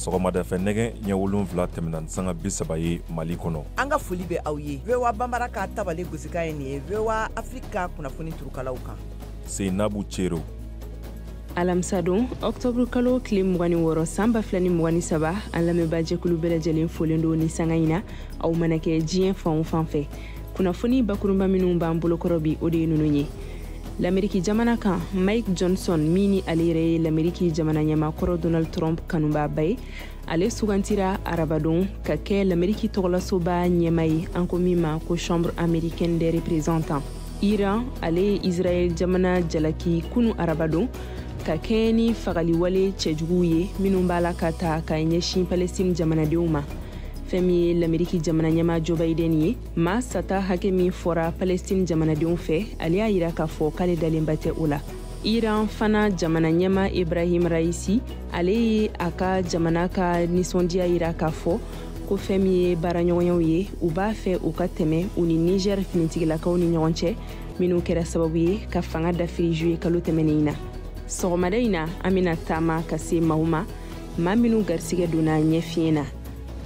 sɔgɔmada fɛ nɛgɛ ɲɛ 7 tɛmɛna sanga 30 ye Mali kɔnɔ. An ka foli bɛ aw ye. VOA Bambara ka tabale gosika ye nin ye VOA Afrika kunnafoni turukalaw kan. Seinabu Cero. Alamisa don Octobre kalo tile 26 san 2023 an lamɛnbaa jɛkulu bɛɛ lajɛlen folen don ni sanga in na aw mana kɛ diɲɛ fan o fan fɛ. Kunnafoni bakurunba minnu b'an bolokɔrɔ bi o de ye ninnu ye. L'Amérique jamana kan Mike Johnson min ni ale yɛrɛ ye l'Amérique jamana ɲɛmakɔrɔ Donald Trump kanuba ba ye ale sugantira arabadon ka kɛ l'Amérique tɔgɔlasoba ɲɛma ye an ko min ma ko Chambre américaine des représentants. Iran ale ye Israel jamana jalaki kunu arabadon ka kɛ ni fagaliwale cɛjuguw ye minnu b'a la ka ta ka ɲɛsin Palestine jamanadenw ma. Fɛn min ye l'Amérique jamana ɲɛma Joe Biden ye ma sata hakɛ min fɔra Palestine jamanadenw fɛ ale y'a yira k'a fɔ k'ale dalenba tɛ o la. Iran fana jamana ɲɛma Ibrahim Raisi ale ye a ka jamana ka nisɔndiya yira k'a fɔ ko fɛn min ye baaraɲɔgɔnyaw ye u b'a fɛ u ka tɛmɛ u ni Niger finitigilakaw ni ɲɔgɔn cɛ minnu kɛra sababu ye ka fanga dafiri juye kalo tɛmɛnen in na. Sɔgɔmada in na an bɛna taama ka se maaw ma maa minnu garisigɛ donna ɲɛfiɲɛ na.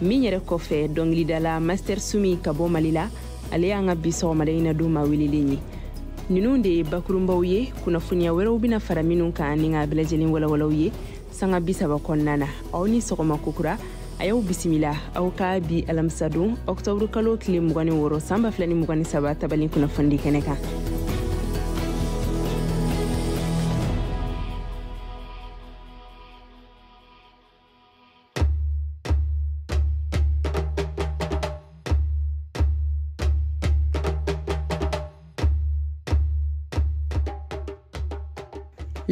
Min yɛrɛ kɔfɛ dɔnkilidala Master Sumi ka bɔ Mali la ale y'an ka bi sɔgɔmada in na don ma welelen ye. Ninnu de ye bakurunbaw ye kunnafoniya wɛrɛw bɛna fara minnu kan ni ka bɛɛ lajɛlen walawalaw ye sanga 30 kɔnɔna na. Aw ni sɔgɔma kokura a y'aw bisimila aw ka bi alamisa don Octobre kalo tile 26 san 2023 tabali kunnafoni kɛnɛ kan.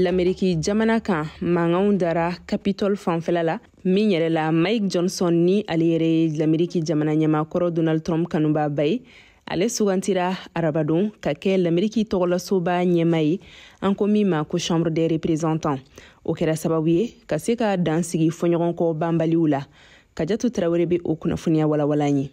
L'Amérique jamana kan manganw dara Capitol fanfɛla la min yɛrɛ la Mike Johnson ni ale yɛrɛ ye l'Amérique jamana ɲɛmakɔrɔ Donald Trump kanuba ba ye ale sugantira arabadon ka kɛ l'Amérique tɔgɔlasoba ɲɛma ye an ko min ma ko Chambre des représentants. O kɛra sababu ye ka se ka dan sigi fɔɲɔgɔnkɔ banbaliw la. Kajatu Tarawele bɛ o kunnafoniya walawala ye.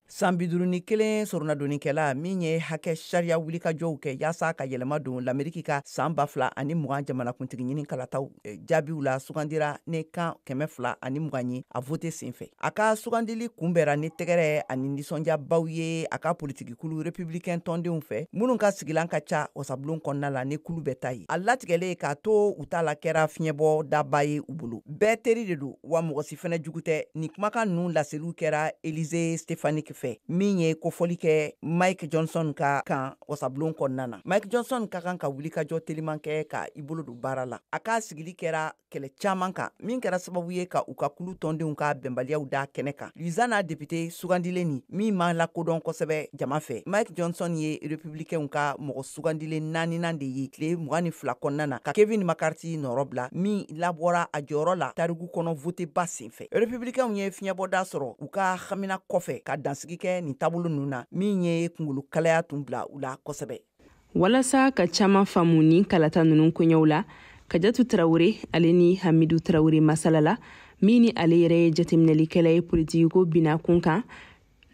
San 51 sɔrɔnadonikɛla min ye hakɛ sariya wulikajɔw kɛ yaasa ka yɛlɛma don l'Amérique ka san 2020 jamanakuntigi ɲini kalataw jaabiw la sugandira ne kan 220 ye a vote senfɛ. A ka sugandili kunbɛra ni tɛgɛrɛ ani nisɔndiyabaw ye a ka politikikulu républicain tɔndenw fɛ minnu ka sigilan ka ca wasabulon kɔnɔna la ni kulu bɛɛ ta ye. A latigɛlen k'a to u ta la kɛra fiɲɛbɔ daba ye u bolo. Bɛɛ teri de don wa mɔgɔ si fɛnɛ jugu tɛ. Ni kumakan ninnu laseliw kɛra Élysée Stefanik fɛ min ye kofɔli kɛ Mike Johnson ka kan wasabulon kɔnɔna na. Mike Johnson ka kan ka wulikajɔ teliman kɛ ka i bolo don baara la. A ka sigili kɛra kɛlɛ caman kan min kɛra sababu ye ka u ka kulu tɔndenw ka bɛnbaliyaw da kɛnɛ kan. Louisiana député sugandilen nin min ma lakodɔn kosɛbɛ jama fɛ. Mike Johnson ye républicainw ka mɔgɔ sugandilen 4nan de ye tile 22 kɔnɔna na ka Kevin McCarthy nɔrɔ bila min labɔra a jɔyɔrɔ la tariku kɔnɔ voteba senfɛ. Républicainw ye fiɲɛbɔda sɔrɔ u ka hamina kɔfɛ ka dansigi kɛ nin taabolo ninnu na min ye kunkolo kalaya tun bila u la kosɛbɛ. Walasa ka caman faamu ni kalata ninnu koɲɛw la Kajatu Tarawele ale ni Hamidu Tarawele masala la min ni ale yɛrɛ ye jateminɛlikɛla ye politikiko bina kun kan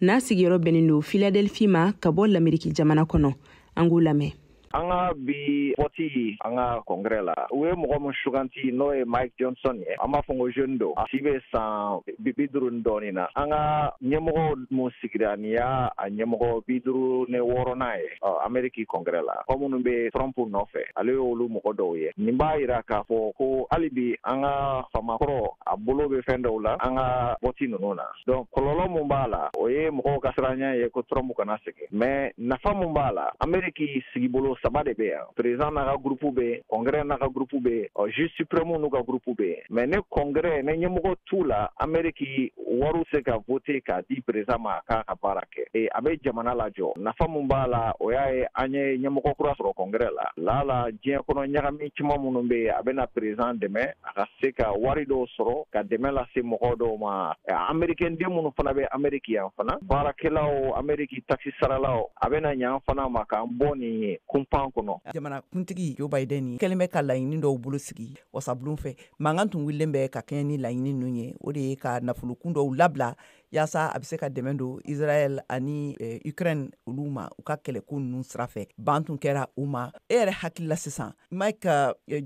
n'a sigiyɔrɔ bɛnnen don Philadelphie ma ka bɔ l'Amérique jamana kɔnɔ an k'u lamɛn. An ka bi vote an ka congrès la u ye mɔgɔ min suganti n'o ye Mike Johnson ye an b'a fɔ ko jeune don a si bɛ san 50 dɔɔnin na an ka ɲɛmɔgɔ mun sigira nin y'a ɲɛmɔgɔ 56nan ye Amérique congrès la ko minnu bɛ Trump nɔfɛ ale y'olu mɔgɔ dɔw ye nin b'a yira k'a fɔ ko hali bi an ka famakɔrɔ a bolo bɛ fɛn dɔw la an ka vote ninnu na donc kɔlɔlɔ mun b'a la o ye mɔgɔw ka siranya ye ko Trump kana segin mais nafa mun b'a la Amérique sigibolo saba de bɛ yan président n'a ka groupe bɛ congrès n'a ka groupe bɛ juge suprême n'u ka groupe bɛ mais ne congrès ne ɲɛmɔgɔ t'u la Amérique wariw se ka voter k'a di président ma a k'a ka baara kɛ a bɛ jamana lajɔ nafa mun b'a la o y'a ye an ye ɲɛmɔgɔ kura sɔrɔ congrès la la diɲɛ kɔnɔ ɲagami caman minnu bɛ yen a bɛ na président dɛmɛ a ka se ka wari dɔw sɔrɔ ka dɛmɛ lase mɔgɔw dɔw ma américain den minnu fana bɛ Amérique yan fana baarakɛlaw Amérique taxi saralaw a bɛ na ɲan fana ma k'an bɔ nin kunpan kɔnɔ. Jamana kuntigi Joe Biden kɛlen bɛ ka laɲini dɔw bolo sigi wasabulon fɛ mankan tun wulilen bɛ ka kɛɲɛ ni laɲini ninnu ye o de ye ka nafolokun dɔw labila yaasa a bɛ se ka dɛmɛ don Israel ani Ukraine olu ma u ka kɛlɛko ninnu sira fɛ ban tun kɛra u ma e yɛrɛ hakili la sisan Mike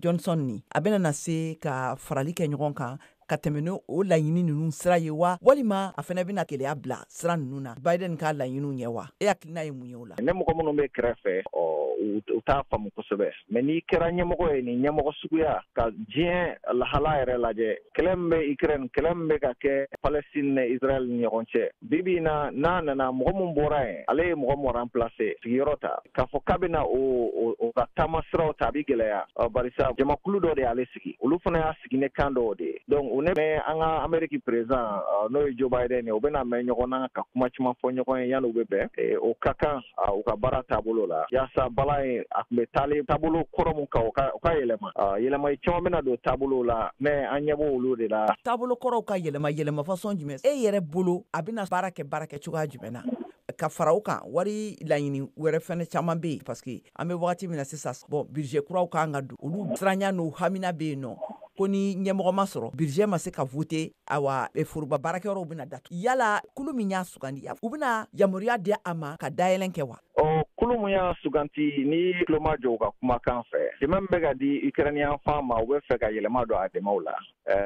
Johnson ni a bɛna na se ka farali kɛ ɲɔgɔn kan ka tɛmɛ ni o laɲini ninnu sira ye wa walima a fɛnɛ bɛna keleya bila sira ninnu na Biden k'a laɲiniw ɲɛ wa e hakilina ye mun ye o la ne mɔgɔ minnu bɛ kɛrɛfɛ u t'a faamu kosɛbɛ mais n'i kɛra ɲɛmɔgɔ ye nin ɲɛmɔgɔ suguya ka diɲɛ lahala yɛrɛ lajɛ kɛlɛ min bɛ Ukraine kɛlɛ min bɛ ka kɛ Palestine ni Israel ni ɲɔgɔn cɛ bibi na n'a nana mɔgɔ min bɔra yen ale ye mɔgɔ min remplacer sigiyɔrɔ ta k'a fɔ k'a bɛna o ka taama siraw ta a bɛ gɛlɛya barisa jamakulu dɔ de y'ale sigi olu fana y'a sigi ne kan dɔw de ye donc o ne bɛ an ka Amérique président n'o ye Joe Biden ye o bɛna mɛn ɲɔgɔn na ka kuma caman fɔ ɲɔgɔn ye yanni u bɛ bɛn o ka kan u ka baara taabolo la yaasa bala ye a tun bɛ taalen taabolo kɔrɔ min kan o ka yɛlɛma yɛlɛma caman bɛna don taabolo la mais an ɲɛ b'o olu de la taabolo kɔrɔw ka yɛlɛma fasɔn jumɛn e yɛrɛ bolo a bɛna baara kɛ cogoya jumɛn na ka fara o kan wari laɲini wɛrɛ fɛnɛ caman bɛ yen parce que an bɛ wagati min na sisan budget kuraw kan ka don olu siranya n'u hamina bɛ yen nɔ ko ni ɲɛmɔgɔ ma sɔrɔ budget ma se ka voter awa foroba baarakɛyɔrɔw bɛna datugu yala kulu min y'a sugandi u bɛna yamaruya di a ma ka dayɛlɛn kɛ wa kulu min y'a suganti ni tulo ma jɔ u ka kumakan fɛ dɛmɛ min bɛ ka di Ukrainian fan ma u bɛ fɛ ka yɛlɛma don a dɛmɛw la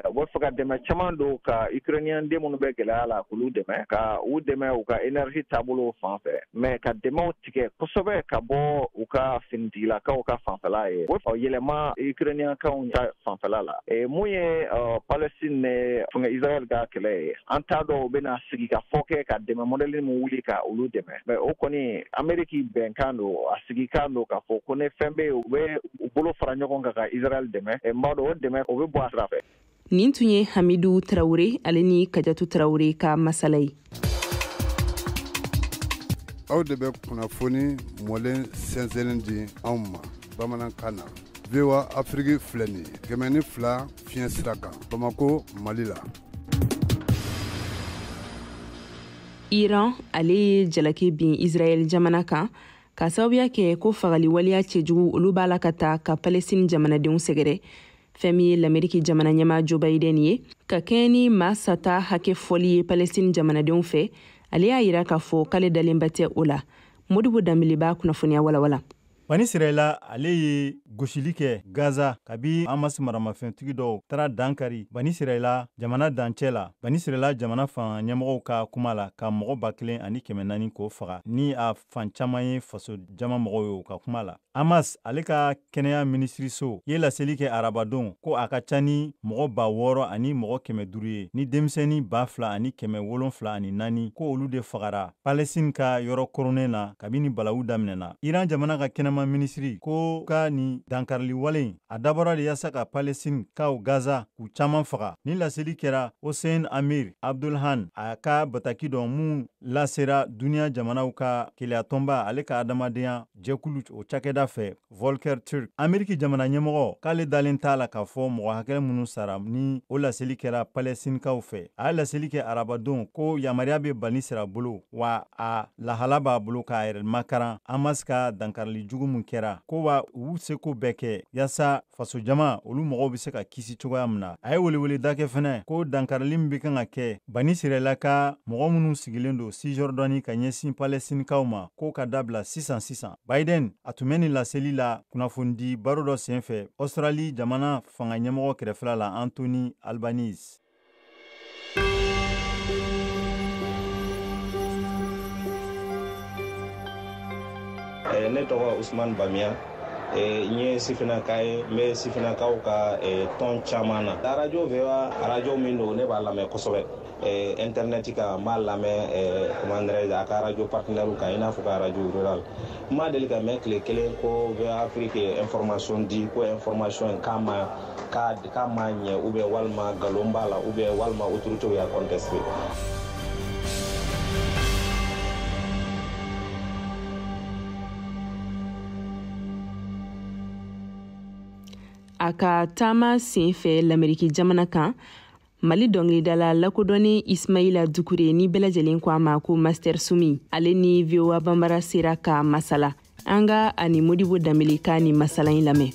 u bɛ fɛ ka dɛmɛ caman don ka Ukrainian den minnu bɛ gɛlɛya la k'olu dɛmɛ ka u dɛmɛ u ka énergie taabolo fan fɛ mais ka dɛmɛw tigɛ kosɛbɛ ka bɔ u ka finitigilakaw ka fanfɛla ye u bɛ yɛlɛma Ukrainian kanw ta fanfɛla la mun ye Palestine ni Israel ka kɛlɛ ye an t'a dɔn u bɛna sigi ka fɔ kɛ ka dɛmɛ modèle min wuli ka olu dɛmɛ mais o kɔni Amérique bɛnkan don a sigikan don k'a fɔ ko ne fɛn bɛ yen u bɛ u bolo fara ɲɔgɔn kan ka Israel dɛmɛ n b'a dɔn o dɛmɛ o bɛ bɔ a sira fɛ. Nin tun ye Hamidu Traore ale ni Kajatu Traore ka masala ye. Aw de bɛ kunnafoni mɔlen sɛnsɛnlen di anw ma bamanankan na. VOA Afrique filɛ nin ye 102 fiɲɛ sira kan Bamako Mali la. Iran ale ye jalaki bin Israel jamana kan ka sababuya kɛ ko fagali waliya cɛjugu olu b'a la ka taa ka Palestine jamanadenw sɛgɛrɛ fɛn min ye l'Amérique jamana ɲɛmaa Joe Biden ye ka kɛɲɛ ni maa sata hakɛ fɔli ye Palestine jamanadenw fɛ ale y'a yira k'a fɔ k'ale dalenba tɛ o la Modibo Dambele b'a kunnafoniya walawala. Bani Israɛla ale ye gosili kɛ Gaza kabi Hamas maramafɛntigi dɔw tara dankari Bani Israɛla jamana dancɛ la Bani Israɛla jamana fan ɲɛmɔgɔw ka kuma la ka mɔgɔ 1400 k'o faga ni a fan caman ye faso jama mɔgɔw ye o ka kuma la. Hamas ale ka kɛnɛya minisiriso ye laseli kɛ arabadon ko a ka ca ni mɔgɔ 600 ani mɔgɔ 500 ye ni denmisɛnni 2,774 ko olu de fagara Palestine ka yɔrɔ koronnen na kabini balawu daminɛna. Iran jamana ka kɛnɛma minisiri ko ka ni dankarili wale a dabɔra de yasa ka Palestine kaw Gaza k'u caman faga. Ni laseli kɛra Hossein Amir Abdulhan a ka bataki dɔ mun lasera duniya jamanaw ka keleyatɔnba ale ka adamadenya jɛkulu o cakɛda fɛ Volker Turk. Ameriki jamana ɲɛmɔgɔ k'ale dalen t'a la k'a fɔ mɔgɔ hakɛ minnu sara ni o laseli kɛra Palestinikaw fɛ. A ye laseli kɛ arabadon ko yamariya bɛ Bani Israɛl bolo wa a lahala b'a bolo k'a yɛrɛ makaran Hamas ka dankarili jugu mun kɛra ko wa u seko bɛɛ kɛ yasa faso jama olu mɔgɔw bɛ se ka kisi cogoya min na. A ye welewele da kɛ fɛnɛ ko dankarili min bɛ kan ka kɛ Bani Israɛl ka mɔgɔ minnu sigilen don Cisjordani ka ɲɛsin Palestinikaw ma k'o ka dabila sisan. Biden a tun bɛ nin laseli la kunnafonidi baro dɔ senfɛ Australie jamana fanga ɲɛmɔgɔ kɛrɛfɛla la Anthony Albanese. Ne tɔgɔ Usman Bamiya n ye sifinaka ye n bɛ sifinakaw ka tɔn caman na arajo VOA arajo min don ne b'a lamɛn kosɛbɛ internet kan n b'a lamɛn comment dirais-je a ka arajo partenaire kan i n'a fɔ ka arajo rural n ma deli ka mɛn tile kelen ko VOA Afrique information di ko information k'a ma ɲɛ ou bien walima nkalon b'a la ou bien walima autorités y'a contesté. A ka taama senfɛ l'Amérique jamana kan Mali dɔnkilidala lakodɔnnen Ismaila Dukure ni bɛɛ lajɛlen ko a ma ko Master Sumi ale ni VOA Bambara sera ka masala an ka ani Modibo Dambele ka ni masala in lamɛn.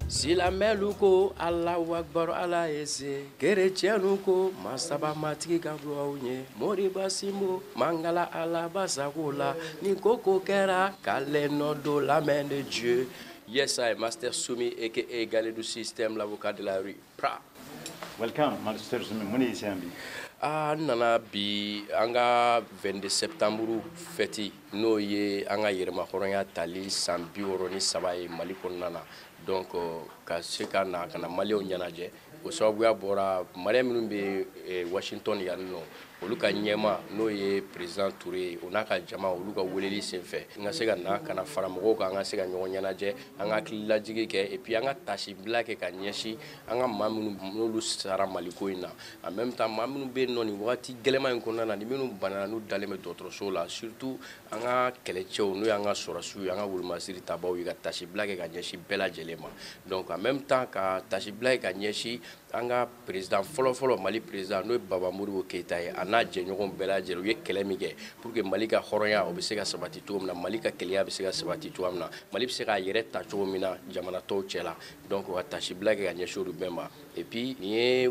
Si silamɛlu ko Allahu Akbar Ala ye se kerecɛnu ko masaba matigi ka duwawu ye Moriba Simbo mangala Ala basago la ni koko kɛra k'ale nɔ do lamɛn de Dieu. Yes, I Master Sumi aka Galidou System, l'avocat de la rue. Pra. Welcome, Master Sumi. Mun yi sambi. Nana bi anga 22 septembre fêti no ye anga yirma horonya tali san 63 ye Mali kɔnɔna. Donc ka se ka na kana Maliw ɲɛnajɛ o sababuya bɔra Malien minnu bɛ Washington yan nɔ olu ka ɲɛma n'o ye président Touré o n'a ka jama olu ka weleli senfɛ n ka se ka na kana fara mɔgɔw kan an ka se ka ɲɔgɔn ɲɛnajɛ an ka hakililajigi kɛ et puis an ka tasibila kɛ ka ɲɛsin an ka maa minnu n'olu sara Maliko in na en même temps maa minnu bɛ yen nɔ nin wagati gɛlɛman in kɔnɔna na ni minnu banana n'u dalen bɛ dɔgɔtɔrɔso la surtout an ka kɛlɛcɛw n'o y'an ka sɔrɔsiw ye an ka wolomasiri tabaw ye ka tasibila kɛ ka ɲɛsin bɛɛ lajɛlen ma donc en même temps ka tasibila kɛ ka ɲɛsin an ka président fɔlɔ Mali président n'o ye Baba Modibo Keita ye a n'a jɛɲɔgɔn bɛɛ lajɛlen u ye kɛlɛ min kɛ pour que Mali ka hɔrɔnya o bɛ se ka sabati cogo min na Mali ka kɛlɛya bɛ se ka sabati cogo min na Mali bɛ se k'a yɛrɛ ta cogo min na jamana tɔw cɛ la donc ka tasibila kɛ ka ɲɛsin olu bɛɛ ma et puis nin ye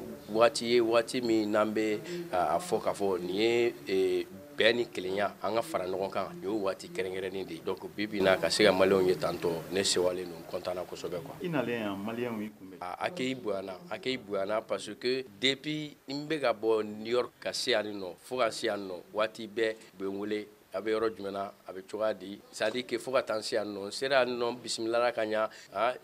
waati min n'an bɛ a fɔ k'a fɔ nin ye bɛɛ ni kelenya an ka fara ɲɔgɔn kan nin ye waati kɛrɛnkɛrɛnnen de donc bi n'a ka se ka Malienw ye tantɔ ne sewalen don content kosɛbɛ quoi. I nalen yan Malienw yi kunbɛn. Akei buyana parce que depuis n bɛ ka bɔ New York ka se yan nɔ fo ka se yan nɔ waati bɛɛ bɛ n wele a bɛ yɔrɔ jumɛnna a bɛ cogoya di c'est à dire que fo ka taa n se yan nɔ n sera yan nɔ bisimilala ka ɲa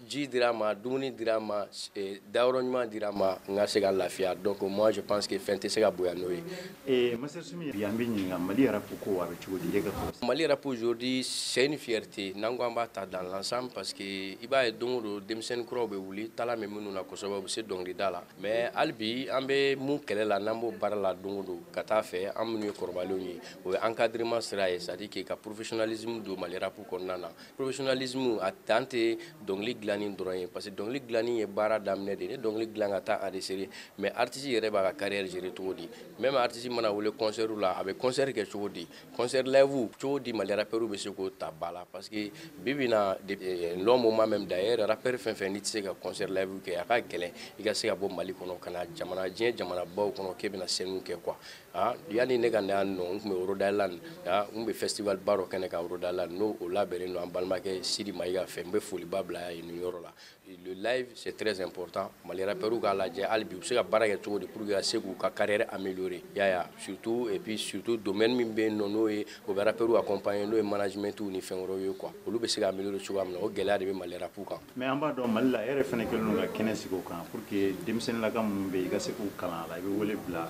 ji dira ma dumuni dira ma dayɔrɔ ɲuman dira ma n ka se ka lafiya donc moi je pense que fɛn tɛ se ka bonya n'o ye. Master Sumi bi an bɛ ɲininka Mali rap ko a bɛ cogo di e ka kɔlɔsi. Mali rap aujourd'hui c'est une fierté n'an ko an b'a ta dans l'ensemble parce que i b'a ye don o don denmisɛnnin kuraw bɛ wuli tala bɛ minnu na kosɛbɛ u bɛ se dɔnkilida la mais hali bi an bɛ mun kɛlɛ la n'an b'o baara la don o don ka taa fɛ an minnu ye kɔrɔbalenw ye o ye encadrement c'est-à-dire que ka professionnalisme do Mali rap kɔnɔna na professionnalisme a dan tɛ dɔnkili dilanni dɔrɔn ye parce que dɔnkili dilanni ye baara daminɛ de ye ne dɔnkili dilan ka taa enregistrer mais artiste yɛrɛ b'a ka carrière gérer cogo di même artiste mana wele concert la a bɛ concert kɛ cogo di concert live cogo di Mali rappeurs bɛ se k'o ta ba la parce que bibi na long moment même d'ailleurs rappeur fɛn fɛn n'i tɛ se ka concert live kɛ a ka gɛlɛn i ka se ka bɔ Mali kɔnɔ ka na diɲɛ jamanabaw kɔnɔ k'e bɛna scène kɛ quoi yanni ne ka na yan nɔ n tun bɛ Rhode Island n bɛ festival baro kɛnɛ kan Rhode Island n'o labɛnnen don an balimakɛ Sidi Mayiga fɛ n bɛ foliba bila yen nin yɔrɔ la le live c'est très important Mali rappeurs k'a lajɛ hali bi u bɛ se ka baara kɛ cogo di pour que ka se k'u ka carrière améliorer yaya surtout et puis surtout domaine min bɛ yen nɔ n'o ye o bɛ rappeurs accompagner n'o ye management ni fɛn wɛrɛw ye quoi olu bɛ se ka améliorer cogoya min na o gɛlɛya de bɛ Mali rap kan. mais an b'a dɔn Mali la e yɛrɛ fɛnɛ kɛlen don ka kɛnɛ sigi o kan pour que denmisɛnninlaka minnu bɛ yen i ka se k'u kalan a la i bɛ wele bila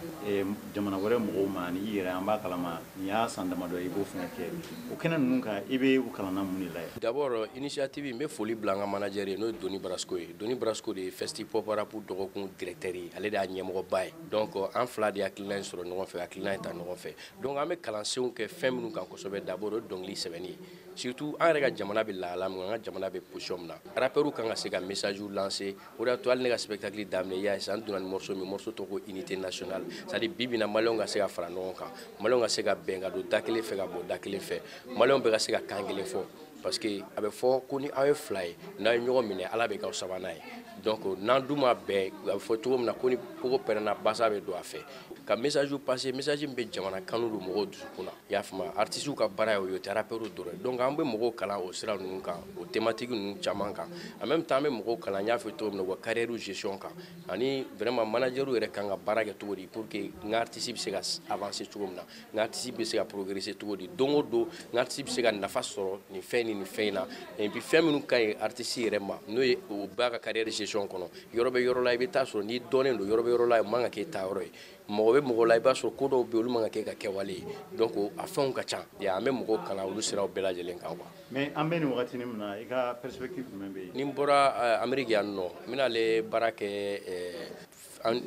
jamana wɛrɛ mɔgɔw ma ni i yɛrɛ an b'a kalama nin y'a san damadɔ i b'o fɛnɛ kɛ o kɛnɛ ninnu kan i bɛ u kalanna mun de la ye. D'abord initiative n bɛ foli bila an ka manager ye n'o ye Doni Brasco ye Doni Brasco de ye Festi Pop Rap dɔgɔkun directeur ye ale de y'a ɲɛmɔgɔba ye donc an fila de hakilina in sɔrɔ ɲɔgɔn fɛ hakilina in ta ɲɔgɔn fɛ donc an bɛ kalansenw kɛ fɛn minnu kan kosɛbɛ d'abord o ye dɔnkili sɛbɛnni ye surtout an yɛrɛ ka jamana bɛ lahala min an ka jamana bɛ position min na rappeurs kan ka se ka message lancer o de y'a to hali ne ka spectacle daminɛ y'a ye sisan n donna ni morceau min morceau tɔgɔ ko unité nationale c'est à dire bi bi in na Malienw ka se ka fara ɲɔgɔn kan Malienw ka se ka bɛn ka don da kelen fɛ ka bɔ da kelen fɛ Malienw bɛɛ ka se ka kan kelen fɔ parce que a bɛ fɔ ko ni aw ye fila ye n'aw ye ɲɔgɔn minɛ Ala bɛ k'aw sabanan ye donc n'an dun ma bɛn a bɛ fɔ cogo min na ko ni kogo pɛrɛnna basa bɛ don a fɛ ka message passer message min bɛ jamana kanu don mɔgɔw dusukun na i y'a faamu artistes ka baara ye o ye o tɛ rappeurs dɔrɔn donc an bɛ mɔgɔw kalan o sira ninnu kan o thématique ninnu caman kan en même temps an bɛ mɔgɔw kalan n y'a fɔ cogo min na u ka carrière gestion kan ani vraiment manager yɛrɛ kan ka baara kɛ cogo di pour que n ka artiste bɛ se ka avancer cogo min na n ka artiste bɛ se ka progresser cogo di don o don n ka artiste bɛ se ka nafa sɔrɔ nin fɛn ni nin fɛn in na et puis fɛn minnu ka ɲi artiste yɛrɛ ma n'o ye o b'a ka carrière gestion kɔnɔ yɔrɔ bɛ yɔrɔ la i bɛ taa sɔrɔ n'i dɔnnen don yɔrɔ bɛ yɔrɔ la o man ka kɛ taa yɔrɔ ye mɔgɔ bɛ mɔgɔ la i b'a sɔrɔ ko dɔw bɛ yen olu man ka kɛ ka kɛwale ye donc a fɛnw ka ca an bɛ mɔgɔw kalan olu siraw bɛɛ lajɛlen kan quoi. mais an bɛ nin wagati min na i ka perspective jumɛn bɛ yen. ni n bɔra Amérique yan nɔ n bɛna ale baara kɛ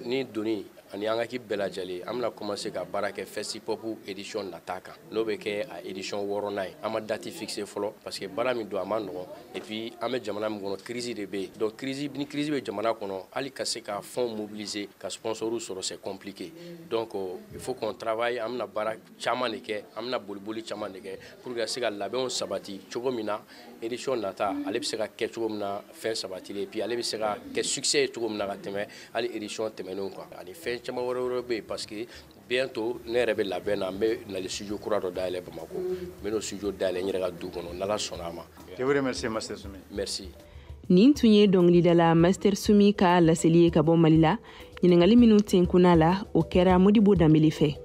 ni Doni ani an ka ki bɛɛ lajɛlen an bɛna commencer ka baara kɛ Festipop édition nata kan n'o bɛ kɛ a édition 6nan ye an ma date fixé fɔlɔ parce que baara min don a ma nɔgɔn et puis an bɛ jamana min kɔnɔ crise de bɛ yen donc ni crise bɛ jamana kɔnɔ hali ka se ka fonds mobiliser ka sponsors sɔrɔ c'est compliqué donc il faut qu'on travaille an bɛna baara caman de kɛ an bɛna boliboli caman de kɛ pour que ka se ka labɛnw sabati cogo min na édition nata ale bɛ se ka kɛ cogo min na fɛn sabatilen et puis ale bɛ se ka kɛ succès ye cogo min na ka tɛmɛ hali édition tɛmɛnenw kan ani fɛn caman wɛrɛ bɛ yen parce que bientôt ne yɛrɛ bɛ labɛn na n bɛ nali studio kura dɔ dayɛlɛ Bamako n bɛ n'o studio dayɛlɛ n yɛrɛ ka du kɔnɔ n'Ala sɔnna a ma. Je vous remercie Master Sumi. Merci. Nin tun ye dɔnkilidala Master Sumi ka laseli ye ka bɔ Mali la ɲiningali minnu tenkuna la o kɛra Modibo Dambele fɛ.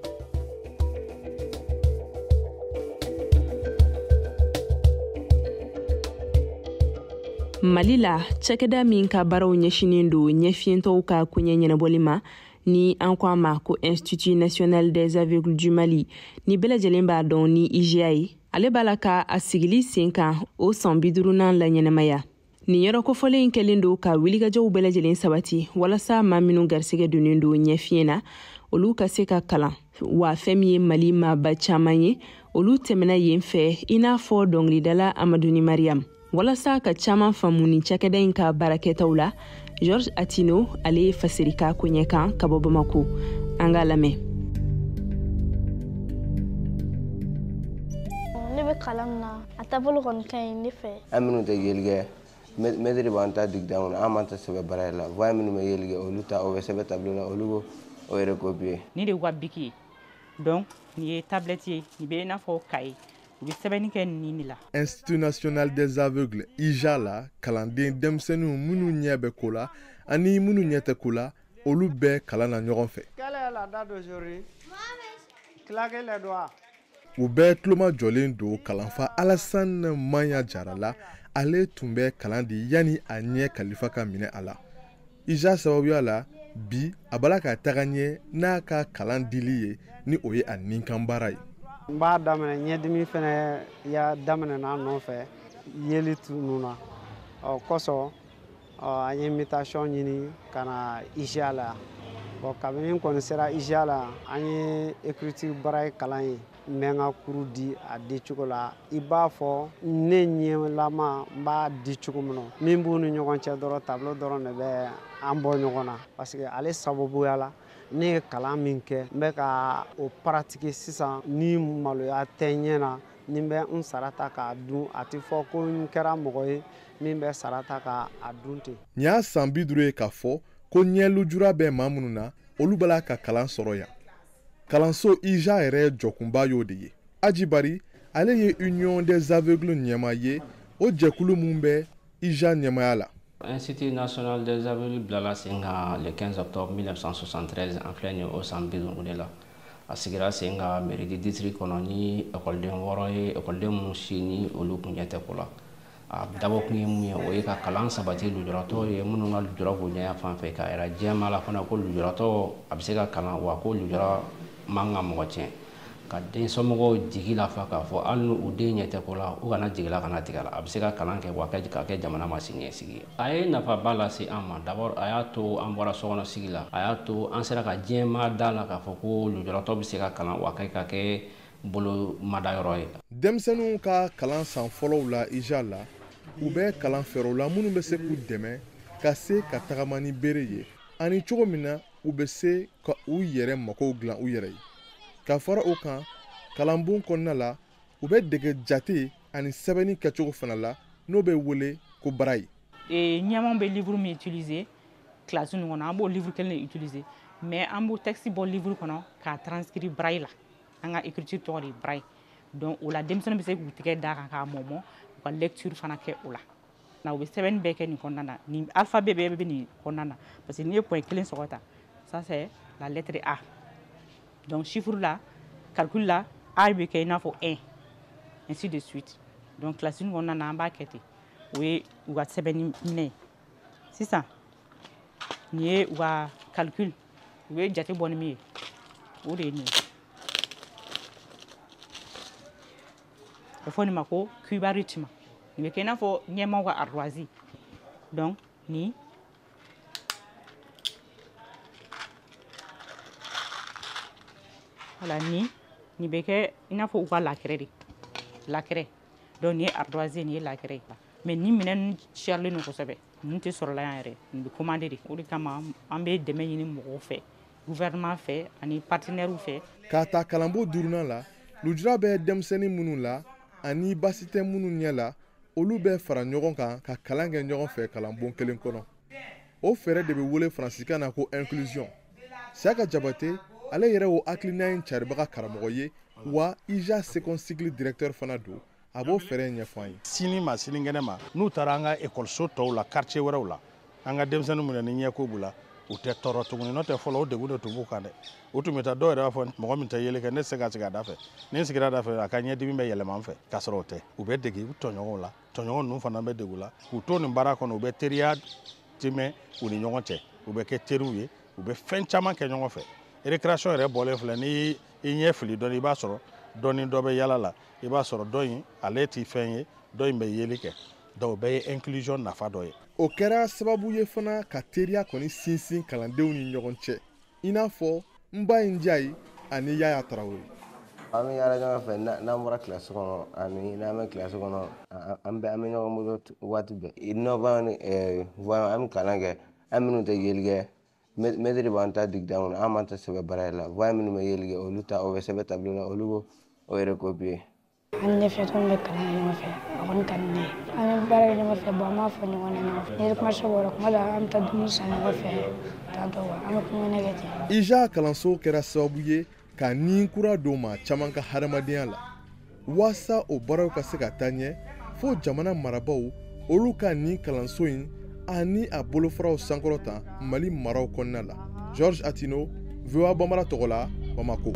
Mali la cɛkɛda min ka baaraw ɲɛsinen do ɲɛfiyentɔw ka koɲɛ ɲɛnabɔli ma ni an ko a ma ko Institut National des Aveugles du Mali ni bɛɛ lajɛlen b'a dɔn ni IGA ye ale b'a la ka a sigili sen kan o san 50nan la ɲɛnamaya nin yɔrɔ kofɔlen kɛlen do ka wilikajɔw bɛɛ lajɛlen sabati walasa maa minnu garisɛgɛ donnen do ɲɛfiyen na olu ka se ka kalan wa fɛn min ye Mali maaba caman ye olu tɛmɛna yen fɛ i n'a fɔ dɔnkilidala Amaduni Mariam walasa ka caman faamu ni cakɛda in ka baarakɛtaw la George Atino ale ye fasirika koɲɛ kan ka bɔ Bamako an ka lamɛn. Ne bɛ kalan na a taabolo kɔni ka ɲi ne fɛ. An minnu tɛ yeli kɛ maître b'an ta dictation na an m'an ta sɛbɛn baara la voix minnu bɛ yeli kɛ olu ta o bɛ sɛbɛn tableau la olu ko o yɛrɛ copier. Ni de wa biki ye donc ni ye tablette ye ni bɛ i n'a fɔ cahier u bɛ sɛbɛnni kɛ nin de la. Institut National des Aveugles IJA la kalanden denmisɛnninw minnu ɲɛ bɛ ko la ani minnu ɲɛ tɛ ko la olu bɛɛ kalan na ɲɔgɔn fɛ. U bɛɛ tuloma jɔlen do kalanfa Alassane Manya Jara la ale tun bɛ kalan di yani a ɲɛ kalifa ka minɛ a la. IJA sababuya la bi a bala ka taga ɲɛ n'a ka kalan dili ye ni o ye a ninkan baara ye. N b'a daminɛ ɲɛdimi fɛnɛ ya daminɛna a nɔfɛ yeli ninnu na ɔ kosɔn an ye invitation ɲini ka na IJA la bon kabini n kɔni sera IJA la an ye écriture baara kalan ye n bɛ n ka kuru di a di cogo la i b'a fɔ ne ɲɛlama n b'a di cogo min na min b'u ni ɲɔgɔn cɛ dɔrɔn tableau dɔrɔn de bɛ an bɔ ɲɔgɔn na parce que ale sababuya la ne ye kalan min kɛ n bɛ ka o pratiquer sisan ni maloya tɛ ɲɛ na ni bɛ n sarata k'a dun a tɛ fɔ ko n kɛra mɔgɔ ye min bɛ sarata k'a dun ten. Nin y'a san 50 ye k'a fɔ ko ɲɛ lujura bɛ maa minnu na olu bala ka kalan sɔrɔ yan. Kalanso IJA yɛrɛ jɔkunba y'o de ye. Aji Bari ale ye Union des Aveugles ɲɛma ye o jɛkulu mun bɛ IJA ɲɛmaya la. Institut National des Aveugles bilala sen kan le 15 octobre 1973 an filɛ nin ye o san 50 de la a sigira sen kan mairie du district kɔnɔ ni ekɔliden 6 ye ekɔliden minnu si ni olu kun ɲɛ tɛ ko la a dabɔ kun ye mun ye o ye ka kalan sabati lujuratɔw ye minnu ka lujura bonya fan fɛ ka yɛrɛ jɛma la fana ko lujuratɔ a bɛ se ka kalan wa ko lujura man ka mɔgɔ tiɲɛ ka den somɔgɔw jigi lafa k'a fɔ hali n'u den ɲɛ tɛ ko la u kana jigila kana tigɛ la a bɛ se ka kalan kɛ wa ka kɛ jamana ma siniɲɛsigi a ye nafaba lase an ma d'abord a y'a to an bɔra sokɔnɔ sigi la a y'a to an sera ka diɲɛma da la k'a fɔ ko lujuratɔ bɛ se ka kalan wa ka kɛ bolo madayɔrɔ ye. Denmisɛnninw ka kalan san fɔlɔw la IJA la u bɛ kalan fɛɛrɛw la minnu bɛ se k'u dɛmɛ ka se ka tagama ni bere ye ani cogo min na u bɛ se ka u yɛrɛ magow dilan u yɛrɛ ye. Ka fara o kan kalanbon kɔnɔna la u bɛ dege jate ani sɛbɛnni kɛcogo fana la n'o bɛ wele ko braille. Ɲɛmaw bɛ livre min utiliser classe ninnu kɔnɔ an b'o livre kelen de utiliser mais an b'o texte bɔ livre kɔnɔ k'a transcrire braille la an ka écriture tɔgɔ de ye braille donc o la denmisɛnninw bɛ se k'u tigɛ d'a kan k'a mɔmɔ u ka lecture fana kɛ o la na u bɛ sɛbɛnni bɛɛ kɛ nin kɔnɔna na nin alphabet bɛɛ bɛ nin kɔnɔna na parce que n'i ye point kelen sɔgɔ ta ça c'est la lettre A. Donc chiffre là, calcul là, A bɛ kɛ i n'a fɔ 1 ainsi de suite. Donc classe in kɔnɔna na an b'a kɛ ten o ye u ka sɛbɛnni minɛ ye sisan nin ye u ka calcul u ye jate bɔ ni min ye o de ye nin ye a bɛ fɔ nin ma ko cubarisme nin bɛ kɛ i n'a fɔ ɲɛmaw ka ardoisie donc ni Voilà, ni bɛ kɛ i n'a fɔ u ka lakɛrɛ de lakɛrɛ donc ni ye ardoise ni ye lakɛrɛ mais ni minɛn ninnu cɛrilen don kosɛbɛ ninnu tɛ sɔrɔla yan yɛrɛ nin bɛ commandé de o de kama an bɛ dɛmɛ ɲini mɔgɔw fɛ gouvernement fɛ ani partenaires fɛ. K'a ta kalanbon 4nan la lujura bɛ denmisɛnnin minnu la ani basi tɛ minnu ɲɛ la olu bɛ fara ɲɔgɔn kan ka kalan kɛ ɲɔgɔn fɛ kalanbon kelen kɔnɔ. O fɛɛrɛ de bɛ wele faransikan na ko inclusion. Siyaka Jabate ale yɛrɛ o hakilina in caribaga karamɔgɔ ye wa IJA second cycle directeur fana don a b'o fɛɛrɛ ɲɛfɔ an ye. Sini ma sinikɛnɛ ma n'u taara an ka ekɔliso tɔw la quartier wɛrɛw la an ka denmisɛnninw minɛ ni ɲɛko b'u la u tɛ tɔɔrɔ tuguni n'o tɛ fɔlɔ o degun de tun b'u kan dɛ o tun bɛ taa dɔw yɛrɛ b'a fɔ mɔgɔ min tɛ yeli kɛ ne tɛ se ka sigi a da fɛ ni n sigira da fɛ a ka ɲɛdimi bɛ yɛlɛma an fɛ k'a sɔrɔ o tɛ u bɛ dege u tɔɲɔgɔnw la tɔɲɔgɔn ninnu fana bɛ dege u la k'u to nin baara kɔnɔ u bɛ teriya tɛmɛ u ni ɲɔgɔn cɛ u bɛ kɛ teriw ye u bɛ fɛn caman kɛ ɲɔgɔn fɛ récréation yɛrɛ bɔlen filɛ ni i ɲɛ fili dɔɔni i b'a sɔrɔ dɔɔni dɔ bɛ yala la i b'a sɔrɔ dɔ in ale tɛ fɛn ye dɔ in bɛ yeli kɛ donc o bɛɛ ye inclusion nafa dɔ ye. O kɛra sababu ye fana ka teriya kɔni sinsin kalandenw ni ɲɔgɔn cɛ i n'a fɔ Nba Ndiaye ani Yaya Tarawele. An bɛ yaala ɲɔgɔn fɛ n'an bɔra kilasi kɔnɔ ani n'an bɛ kilasi kɔnɔ an bɛ ɲɔgɔn bolo waati bɛɛ innovant an bɛ kalan kɛ an minnu tɛ yeli kɛ maître b'an ta dictation na an m'an ta sɛbɛn baara la voix minnu bɛ yeli kɛ olu ta o bɛ sɛbɛn tableau la olu ko o recopier. An ne fɛ tun bɛ kalan ɲɔgɔn fɛ a kɔni ka di ne ye an bɛ baara kɛ ɲɔgɔn fɛ bon an b'a fɔ ɲɔgɔn ɲɛna ɲɔgɔn fɛ ni récréation bɔra kuma dɔ an bɛ taa dumuni san ɲɔgɔn fɛ tantôt an bɛ kunkɛnɛ kɛ ten. IJA kalanso kɛra sababu ye ka ni kura dɔw ma caman ka hadamadenya la waasa o baaraw ka se ka taa ɲɛ fo jamana marabaw olu ka ni kalanso in ani a bolofaraw sankɔrɔta Mali maraw kɔnɔna la. Georges Atino, VOA Bambara tɔgɔ la, Bamako.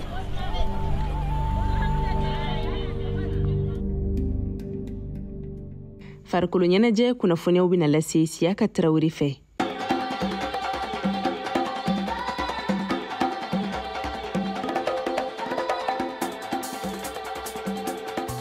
farikolo ɲɛnajɛ kunnafoniyaw bɛna lase Siyaka Tarawele fɛ.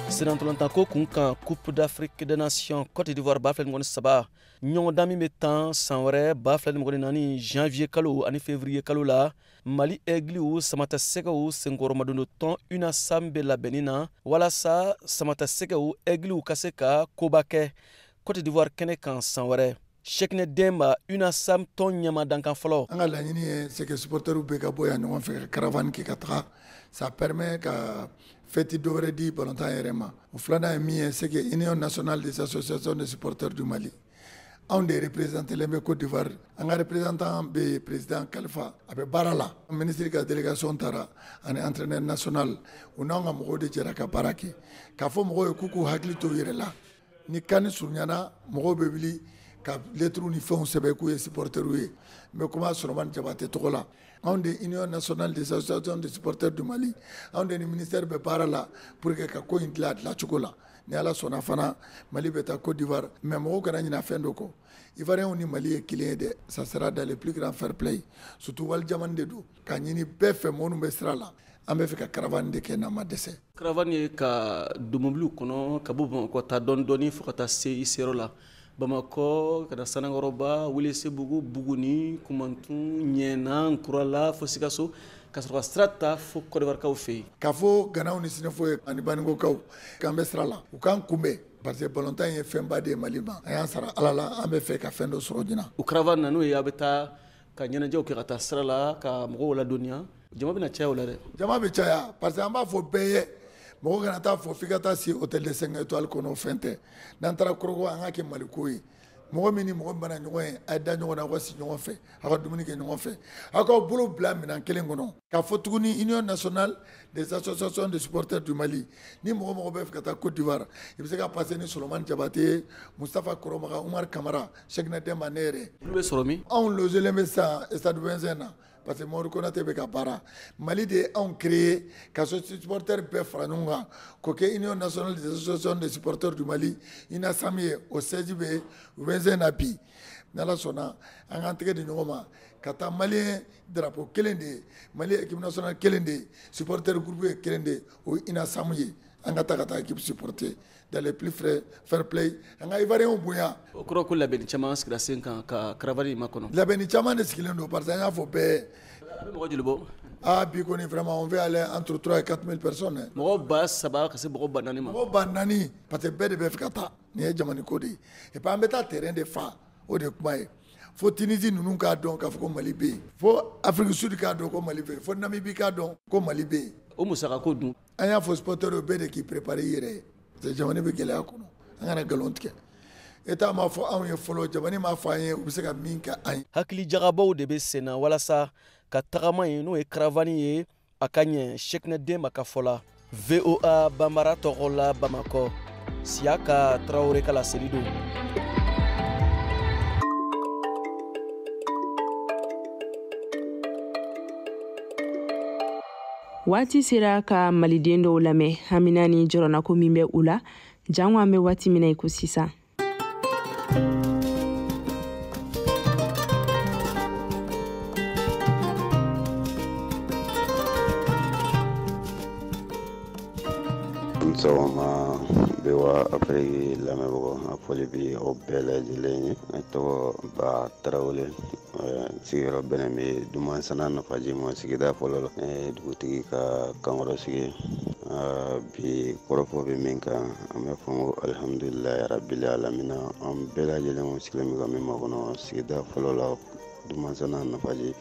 Sirantolantako kun kan Coupe d'Afrique des Nations Côte d'Ivoire ba filɛ ɲɔgɔn saba ɲɔgɔndan min bɛ tan san wɛrɛ ba filɛ ɲɔgɔn naani janvier kalo ani février kalo la Mali aigliw samatasɛgɛw senkɔrɔmadon tɔn UNASAM bɛ labɛnni na walasa samatasɛgɛw aigliw ka se ka koba kɛ Côte d'Ivoire kɛnɛ kan san wɛrɛ. Cheikhne Demba UNASAM tɔn ɲɛma dankan fɔlɔ. An ka laɲini ye c'est que supporters bɛ ka bɔ yan ɲɔgɔn fɛ ka caravane kɛ ka taga ça permet ka fêti dɔ wɛrɛ di balontan yɛrɛ ma. O filanan ye min ye c'est que Union nationale des associations de supporters du Mali anw de représentelen bɛ Côte d'Ivoire an ka représentant bɛ président Kalifa a bɛ baara la ministre ka délégation taara ani entraîneur national u n'anw ka mɔgɔw de jɛra ka baara kɛ k'a fɔ mɔgɔw ye k'u k'u hakili to u yɛrɛ la ni kani surunyana mɔgɔw bɛ wuli ka lettres ni fɛnw sɛbɛn k'u ye supporters ye n bɛ kuma Solomani Jabate tɔgɔ la anw de Union nationale des associations de supporters du Mali anw de ni ministère bɛ baara la pour que ka ko in dilan a dilancogo la ni Ala sɔnna fana Mali bɛ taa Côte d'Ivoire mais mɔgɔw kana ɲinɛ fɛn dɔ kɔ Ivoiriens ni Mali ye kelen ye dɛ ça sera dans le plus grand fair play surtout wali jamana de don ka ɲini bɛɛ fɛ minnu bɛ sira la an bɛ fɛ ka caravane de kɛ n'an ma dɛsɛ. Caravane ye ka don mobiliw kɔnɔ ka bɔ Bamakɔ taa dɔɔni dɔɔni fo ka taa se i seyɔrɔ la Bamakɔ ka na Sanakɔrɔba Welesebugu Buguni Kumantun Ɲɛna Nkurala fo Sikaso ka sɔrɔ ka sira ta fo Côte d'Ivoire kaw fɛ yen. K'a fɔ Ganaw ni Sinɛfɔ ye ani Baninkokaw k'an bɛ sira la u k'an kunbɛn parce que balontan ye fɛnba de ye Mali ma a y'an sara Ala la an bɛ fɛ ka fɛn dɔ sɔrɔ joona. O caravane na n'o ye a bɛ taa ka ɲɛnajɛw kɛ ka taa sira la ka mɔgɔw ladɔnniya jama bɛna caya o la dɛ. Jama bɛ caya parce que an b'a fɔ bɛɛ ye mɔgɔ kana taa fɔ f'i ka taa si hôtel de 5 étoiles kɔnɔ fɛn tɛ n'an taara Koroko an ka kɛ Maliko ye mɔgɔ min ni mɔgɔ min bana ɲɔgɔn ye a ye da ɲɔgɔn na aw ka si ɲɔgɔn fɛ aw ka dumuni kɛ ɲɔgɔn fɛ aw k'aw bolo bila minɛn kelen kɔnɔ k'a fɔ tuguni Union nationale des associations de supporters du Mali ni mɔgɔ mɔgɔ bɛ fɛ ka taa Côte d'Ivoire i bɛ se ka passer ni Solomani Jabate Mustafa Koromaga Umar Kamara Cheikhne Demba ne yɛrɛ. Olu bɛ sɔrɔ min? Anw logelen bɛ sisan stade 25 na parce que Mori Konate bɛ ka baara Mali de ye anw créé ka supporters bɛɛ fara ɲɔgɔn kan k'o kɛ Union nationale des associations de supporters du Mali UNASAM ye o siège bɛ 25 na bi n'Ala sɔnna an k'an tɛgɛ di ɲɔgɔn ma ka taa Malien drapeau kelen de ye Mali équipe nationale kelen de ye supporters groupe ye kelen de ye o ye UNASAM ye an ka taa ka taa équipe supporter dans les plus fair play an ka Ivoiriens bonya. O kɔrɔ ko labɛnni caman sigira sen kan ka caravane in makɔnɔ. Labɛnni caman de sigilen don parce que an y'a fɔ bɛɛ Ah, Bikoni, vraiment, on veut aller entre 3 et 4 000 personnes. Parce que Bede Befkata, Nia Jamani Kodi. Et pas mettre terrain de fa, ou de Kmae. Faut Tunisie, nous n'avons donc à Malibé. Faut Afrique du Sud, comme Malibé. Faut Namibie, comme Malibé. Au Moussarakodou. Il y a un faux spotter au Bede qui prépare hier. C'est Jamani Bekelakono. Il y a un galontier. Eta ma fo an ye folo jamani ma fa ye u be se ka min ka an hakili jagabaw de be sena walasa ka tagama ye n'o ye karavani ye a ka ɲɛ seknɛ den ma ka fɔla VOA Bambara tɔgɔ la Bamakɔ Siaka Traoré ka laseli don. Waati sera ka maliden dɔw lamɛn hamina ni jɔrɔnako min bɛ u la jango an bɛ waati min na i ko sisan. Sɔgɔma bewa après lamɛnbagaw a foli bi aw bɛɛ lajɛlen ye ne tɔgɔ Ba Tarawele sigiyɔrɔ bɛnnen bɛ Dumansana Nafaji ma sigida fɔlɔ la dugutigi ka kankɔrɔ sigi bi kɔrɔfɔ bɛ min kan an bɛ fɔ ko alhamdulilayi rabbil alamina an bɛɛ lajɛlen sigilen bɛ ka min makɔnɔ sigida fɔlɔ la Dumansana Nafaji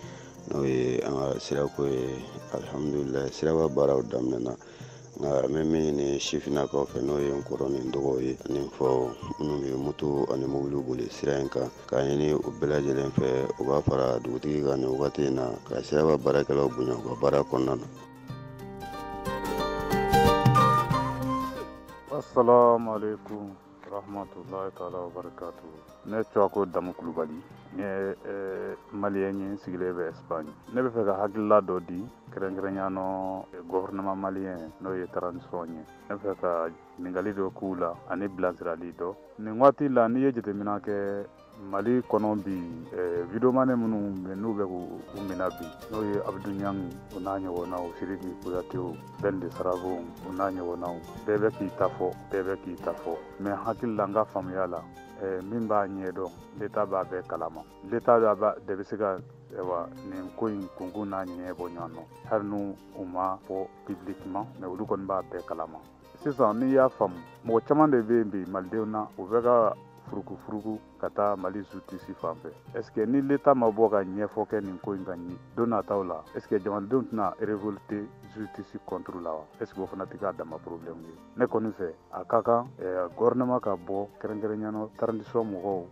n'o ye an ka sirako ye alhamdulilayi siraba baaraw daminɛna nka mɛ min ni sifinnakaw fɛ n'o ye n kɔrɔ ni n dɔgɔw ye ani n faw minnu bɛ moto ani mobili boli sira in kan k'a ɲini u bɛɛ lajɛlen fɛ u b'a fara dugutigi kan nin wagati in na ka siraba baarakɛlaw bonya u ka baara kɔnɔna na. Assalamu alaikum rahmatullahi ta'ala wa barakatuh. Ne Chouako Damu Kulubali ne malien ye sigilen bɛ Espagne. Ne bɛ fɛ ka hakilila dɔ di kɛrɛnkɛrɛnyana gouvernement malien n'o ye transition ye. Ne bɛ fɛ ka ɲininkali dɔ k'u la ani bilasirali dɔ. Nin waati la n'i ye jateminɛ kɛ Mali kɔnɔ bi videomane minnu bɛ n'u bɛ k'u minɛ bi n'o ye Abdou Niang o n'a ɲɔgɔnnaw Sidiki Kuyatew Ben de Saravo o n'a ɲɔgɔnnaw bɛɛ bɛ k'i ta fɔ bɛɛ bɛ k'i ta fɔ mais hakili la n ka faamuya la min b'a ɲɛdɔn l'État b'a bɛɛ kalama l'État de bɛ se ka nin ko in kunkun n'a ɲɛ bɔ ɲɔgɔn nɔ hali n'u u ma fɔ publiquement mais olu kɔni b'a bɛɛ kalama sisan n'i y'a faamu mɔgɔ caman de bɛ yen bi malidenw na u bɛ ka furuku ka taa Mali justice fan fɛ est-ce que ni l'État ma bɔ ka ɲɛfɔ kɛ nin ko in ka ɲi don nataw la est-ce que jamanadenw tɛna révolter justice contre la wa est-ce que o fana tɛ k'a dama problème ye ne kɔni fɛ a ka kan gouvernement ka bɔ kɛrɛnkɛrɛnyana transition mɔgɔw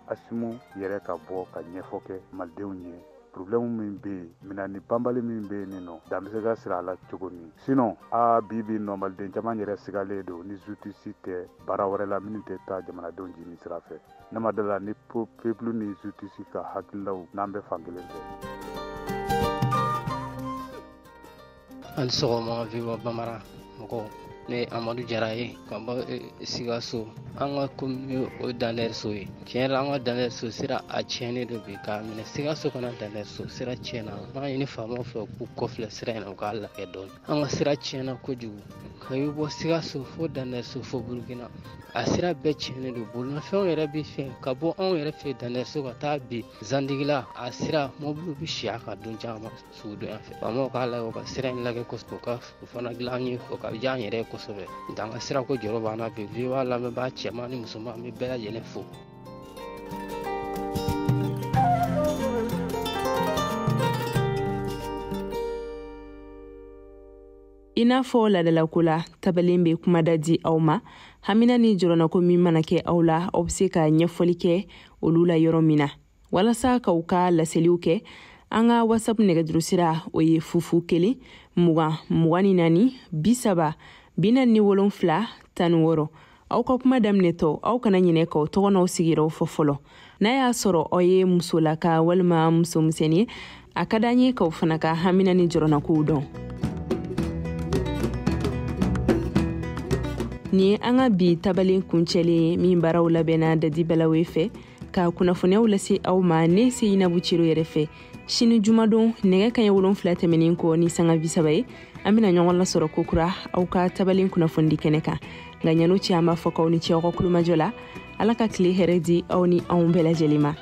Asimu yɛrɛ ka bɔ ka ɲɛfɔ kɛ malidenw ye problème min bɛ yen minani banbali min bɛ yen nɔ dan bɛ se ka sira a la cogo min sinon bi nɔ maliden caman yɛrɛ sigalen don ni justice tɛ baara wɛrɛ la minnu tɛ taa jamanadenw jigin sira fɛ ne ma dala ni peuple ni justice ka hakililaw n'an bɛ fan kelen fɛ. An sɔgɔma VOA Bambara mɔgɔw ne Amadu Jara ye ka bɔ Sikaso an ka commune o Danɛr so ye tiɲɛ yɛrɛ an ka Danɛr so sira a tiɲɛnen don bi k'a minɛ Sikaso kana Danɛr so sira tiɲɛna an ɲini faamaw fɛ k'u kɔfilɛ sira in na u k'a lajɛ dɔɔni an ka sira tiɲɛna kojugu ka i bɔ Sikaso fo Danɛr so fo Burukina a sira bɛɛ tiɲɛnen don bolimafɛnw yɛrɛ bɛ fɛn ka bɔ anw yɛrɛ fɛ Danɛr so ka taa bi Zandigila a sira mɔbiliw bɛ si a kan don caman sugudonya fɛ faamaw k'a lajɛ u ka sira in lajɛ kosɛbɛ u ka o fana dilan an ye o ka diya an yɛrɛ ye kosɛbɛ dan ka sira ko jɔrɔ b'an na bi VOA lamɛnbaa cɛman ni musoman an bɛ bɛɛ lajɛlen fo. I n'a fɔ ladalako la tabalen bɛ kumada di aw ma hamina ni jɔrɔnako min mana kɛ aw la aw bɛ se ka ɲɛfɔli kɛ olu la yɔrɔ min na walasa k'aw ka laseliw kɛ an ka WhatsApp nɛgɛjurusira o ye 00 20 24 30 47 16 aw ka kuma daminɛtɔ aw kana ɲinɛ k'aw tɔgɔ n'aw sigiyɔrɔ fɔ fɔlɔ n'a y'a sɔrɔ aw ye musolaka walima musomisɛnnin ye a ka d'an ye k'aw fana ka hamina ni jɔrɔnakow dɔn. Ni an ka bi tabalen kuncɛlen min baaraw labɛnna Dadi Balawe fɛ ka kunnafoniyaw lase aw ma ne Seyinabu Ciro yɛrɛ fɛ sini jumadon nɛgɛ kaɲɛ 7 tɛmɛnen kɔ ni sanga 30 ye an bɛna ɲɔgɔn lasɔrɔ kokura aw ka tabalen kunnafoni kɛnɛ kan nka ɲanu cɛ an b'a fɔ k'aw ni ce aw ka kulumajɔ la Ala ka tile hɛrɛ di aw ni anw bɛɛ lajɛlen ma.